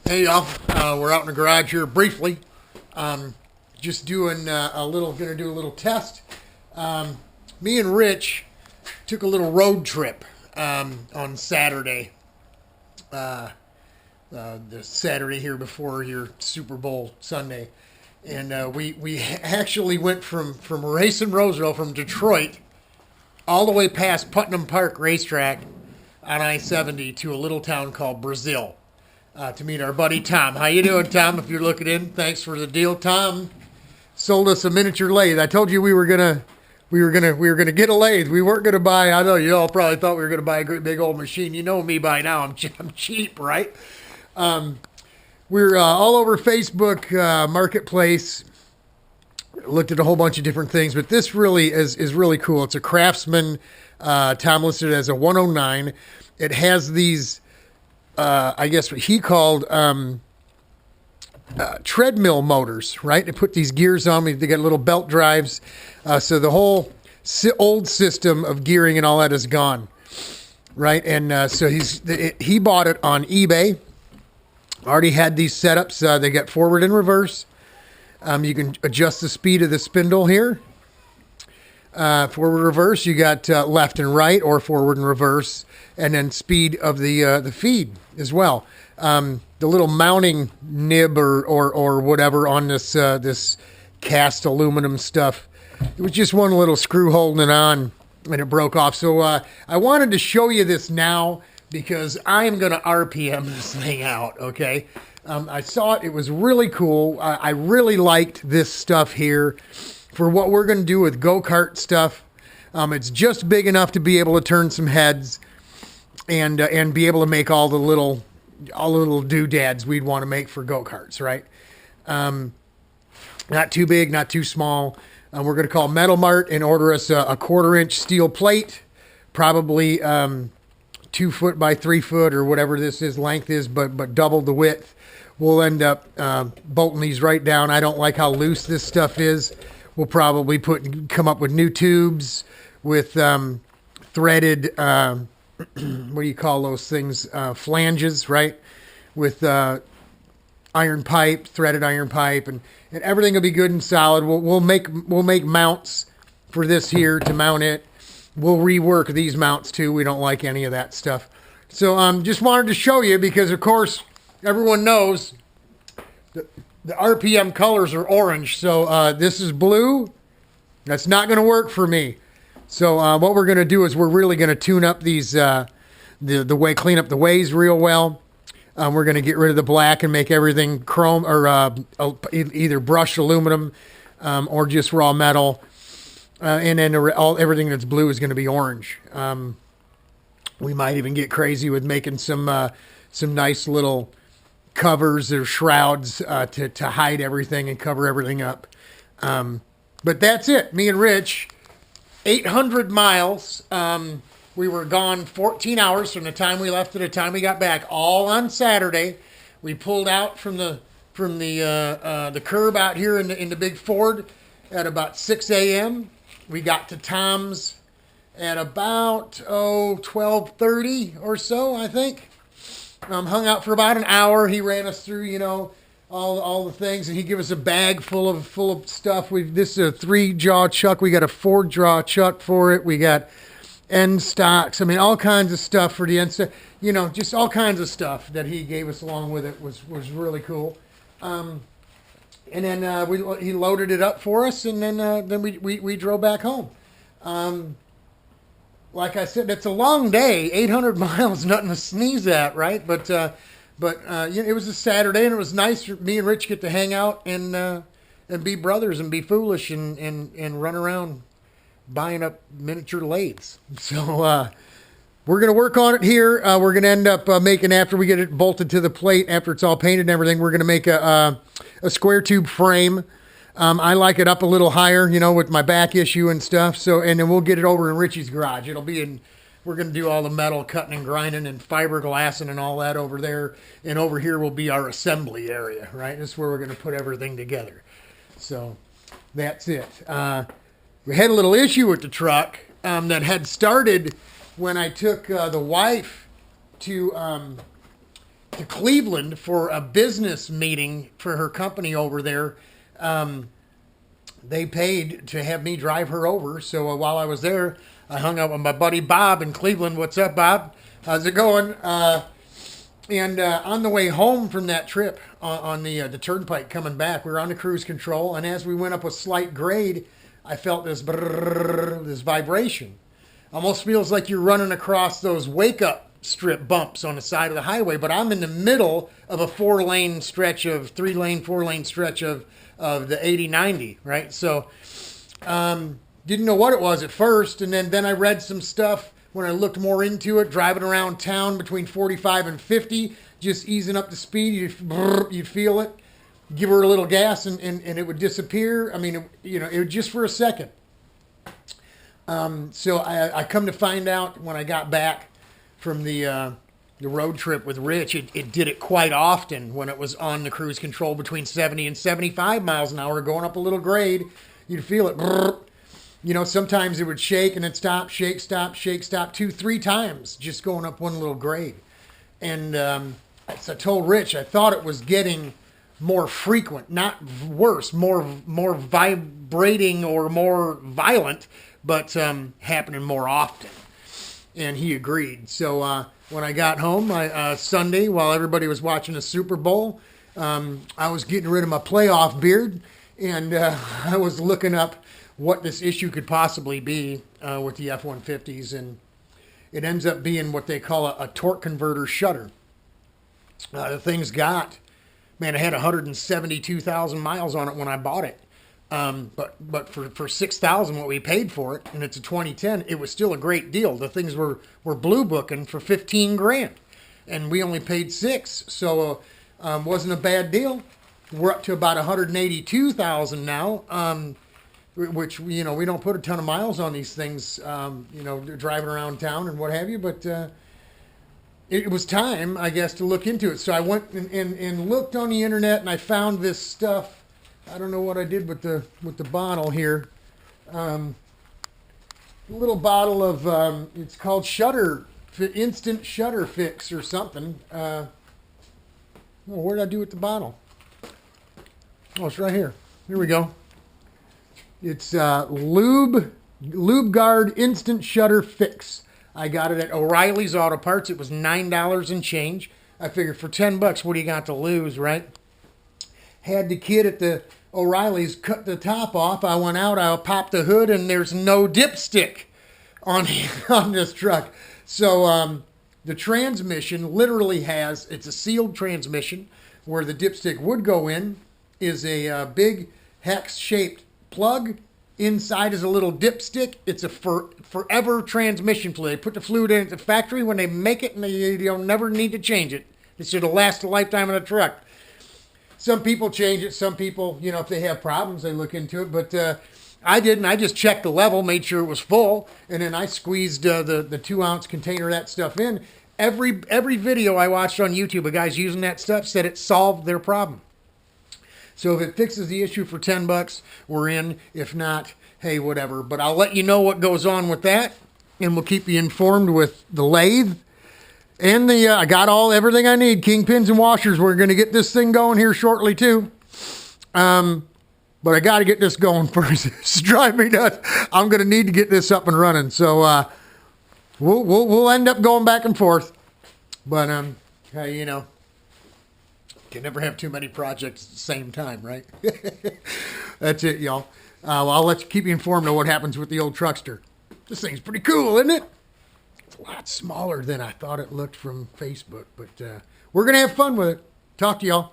Hey y'all, we're out in the garage here briefly. Just doing gonna do a little test. Me and Rich took a little road trip on Saturday. The Saturday here before your Super Bowl Sunday, and we actually went from Racing Roseville from Detroit all the way past Putnam Park racetrack on I-70 to a little town called Brazil. To meet our buddy Tom. How you doing, Tom? If you're looking in, thanks for the deal. Tom sold us a miniature lathe. I told you we were gonna get a lathe. We weren't gonna buy. I know you all probably thought we were gonna buy a great big old machine. You know me by now. I'm cheap, right? We're all over Facebook Marketplace. Looked at a whole bunch of different things, but this really is really cool. It's a Craftsman. Tom listed it as a 109. It has these. I guess what he called treadmill motors, right? They put these gears on. They got little belt drives. So the whole old system of gearing and all that is gone, right? And so he bought it on eBay. Already had these setups. They got forward and reverse. You can adjust the speed of the spindle here. Forward reverse, you got left and right, or forward and reverse, and then speed of the feed as well. The little mounting nib or whatever on this cast aluminum stuff, it was just one little screw holding it on, and it broke off. So I wanted to show you this now because I am going to RPM this thing out. Okay, I saw it; it was really cool. I really liked this stuff here. For what we're going to do with go-kart stuff, it's just big enough to be able to turn some heads and be able to make all the little doodads we'd want to make for go-karts, right? Not too big, not too small. We're going to call Metal Mart and order us a 1/4-inch steel plate, probably 2 foot by 3 foot or whatever this is length is, but double the width. We'll end up bolting these right down. I don't like how loose this stuff is. We'll probably come up with new tubes with threaded, what do you call those things? Flanges, right? With iron pipe, threaded iron pipe, and everything will be good and solid. We'll make mounts for this here to mount it. We'll rework these mounts too. We don't like any of that stuff. So just wanted to show you because, of course, everyone knows that the RPM colors are orange, so this is blue. That's not going to work for me. So what we're going to do is we're really going to tune up these, clean up the ways real well. We're going to get rid of the black and make everything chrome or either brushed aluminum or just raw metal. And then everything that's blue is going to be orange. We might even get crazy with making some nice little covers or shrouds to hide everything and cover everything up. But that's it. Me and Rich, 800 miles. We were gone 14 hours from the time we left to the time we got back, all on Saturday. We pulled out from the curb out here in the big Ford at about 6 a.m. We got to Tom's at about 12:30 or so, I think. Hung out for about an hour. He ran us through, all the things, and he gave us a bag full of stuff. This is a 3-jaw chuck. We got a 4-jaw chuck for it. We got end stocks. I mean, all kinds of stuff for the end stock. Just all kinds of stuff that he gave us along with it was really cool. And then he loaded it up for us, and then we drove back home. Like I said, it's a long day. 800 miles, nothing to sneeze at, right? But it was a Saturday, and it was nice for me and Rich get to hang out and be brothers and be foolish and run around buying up miniature lathes. So we're going to work on it here. We're going to end up making, after we get it bolted to the plate, after it's all painted and everything, we're going to make a square tube frame. I like it up a little higher, with my back issue and stuff. So, and then we'll get it over in Richie's garage. We're going to do all the metal cutting and grinding and fiberglassing and all that over there. And over here will be our assembly area, right? This is where we're going to put everything together. So that's it. We had a little issue with the truck that had started when I took the wife to to Cleveland for a business meeting for her company over there. They paid to have me drive her over. So while I was there, I hung out with my buddy Bob in Cleveland. What's up, Bob? How's it going? And on the way home from that trip on the turnpike coming back, we were on the cruise control. And as we went up a slight grade, I felt this brrr, this vibration. Almost feels like you're running across those wake-up strip bumps on the side of the highway. But I'm in the middle of a 4-lane stretch of 4-lane stretch of the 80-90, right? So didn't know what it was at first, and then I read some stuff when I looked more into it, driving around town between 45 and 50, just easing up the speed, you'd feel it. Give her a little gas, and it would disappear. I mean, it would just for a second. So I come to find out when I got back from the road trip with Rich, it did it quite often when it was on the cruise control between 70 and 75 miles an hour going up a little grade. You'd feel it. Sometimes it would shake and then stop, shake, stop, 2-3 times just going up one little grade. And as I told Rich, I thought it was getting more frequent, not worse, more vibrating or more violent, but happening more often. And he agreed. So when I got home Sunday, while everybody was watching the Super Bowl, I was getting rid of my playoff beard, and I was looking up what this issue could possibly be with the F-150s, and it ends up being what they call a torque converter shutter. The thing's got, man, it had 172,000 miles on it when I bought it. But for $6,000 what we paid for it, and it's a 2010, it was still a great deal. The things were blue booking for $15,000, and we only paid $6,000, so wasn't a bad deal. We're up to about 182,000 now, which we don't put a ton of miles on these things, driving around town and what have you. But it was time, I guess, to look into it. So I went and looked on the internet, and I found this stuff. I don't know what I did with the bottle here. A little bottle of it's called Instant Shutter Fix or something. What did I do with the bottle? Oh, it's right here. Here we go. It's Lube Guard Instant Shutter Fix. I got it at O'Reilly's Auto Parts. It was $9 and change. I figured for $10, what do you got to lose, right? Had the kid at the O'Reilly's cut the top off. I went out, I popped the hood, and there's no dipstick on this truck. So the transmission literally it's a sealed transmission where the dipstick would go in, is a big hex-shaped plug. Inside is a little dipstick. It's a forever transmission fluid. They put the fluid in at the factory when they make it, and you'll never need to change it. It should last a lifetime in a truck. Some people change it. Some people, if they have problems, they look into it. But I didn't. I just checked the level, made sure it was full, and then I squeezed the 2-ounce container of that stuff in. Every video I watched on YouTube of guys using that stuff said it solved their problem. So if it fixes the issue for $10, we're in. If not, hey, whatever. But I'll let you know what goes on with that, and we'll keep you informed with the lathe. And I got everything I need, kingpins and washers. We're going to get this thing going here shortly too. But I got to get this going first. It's driving me nuts. I'm going to need to get this up and running. So we'll end up going back and forth. But hey, can never have too many projects at the same time, right? That's it, y'all. Well, I'll keep you informed of what happens with the old truckster. This thing's pretty cool, isn't it? It's a lot smaller than I thought it looked from Facebook, but we're going to have fun with it. Talk to y'all.